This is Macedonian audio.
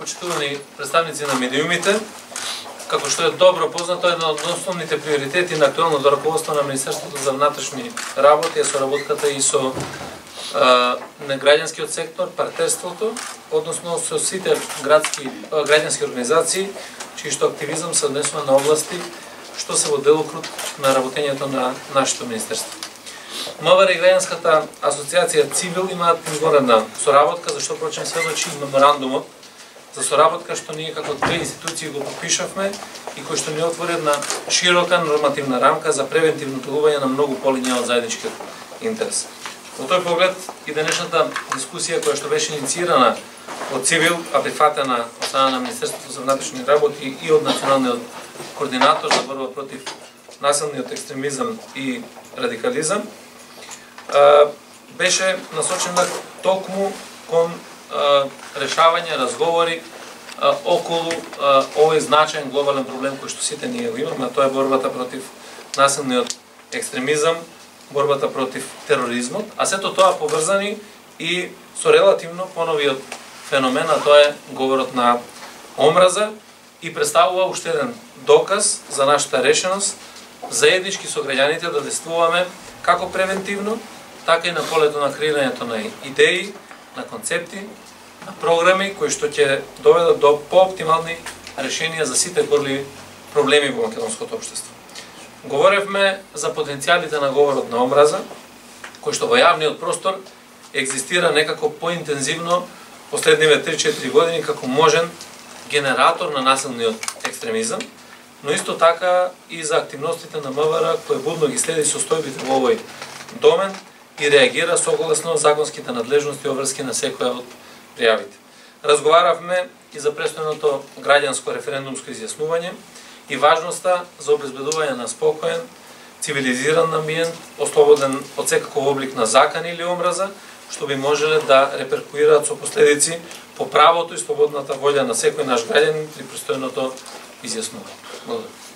почитувани представници на медиумите, како што е добро познато, една од основните приоритети на актуелното раководство на Министерството за внатрешни работи е соработката и со неграѓанскиот сектор, партнерството, односно со сите граѓански организации, чиј што активизам се однесува на области што се во делокруг на работењето на нашето министерство. МВР и Граѓанската асоциација Цивил имаат изворена соработка, зашто прочем сведочи меморандумот за соработка што ние како две институции го подпишавме и кој што ни отвори една широка нормативна рамка за превентивно делување на многу полиња од заедничкиот интерес. Во тој поглед и денешната дискусија која што беше инициирана од Цивил, а прифатена од страна на Министерството за внатрешни работи и од Националниот координатор за борба против насилниот екстремизам и радикализам, беше насочена токму кон решавање, разговори околу овој значаен глобален проблем кој што сите ние го имаме, а тоа е борбата против насилниот екстремизам, борбата против тероризмот, а сето тоа поврзани и со релативно поновиот феномен, а тоа е говорот на омраза и представува уште еден доказ за нашата решеност заеднички со граѓаните да действуваме како превентивно, така и на полето на креирањето на идеи, на концепти, на програми кои што ќе доведат до пооптимални решенија за сите горливи проблеми во македонското општество. Говоревме за потенцијалите на говорот на омраза, кој што во јавниот простор екзистира некако поинтензивно последниве 3-4 години како можен генератор на насилниот екстремизам, но исто така и за активностите на МВР кој будно ги следи состојбите во овој домен и реагира согласно законските надлежности обврски на секоја од пријавите. Разговаравме и за престојното граѓанско референдумско изјаснување и важноста за обезбедување на спокоен, цивилизиран амбиент, ослободен од секаков облик на закан или омраза, што би можеле да реперкуираат со последици по правото и слободната волја на секој наш граѓанин при престојното изјаснување. Благодарам.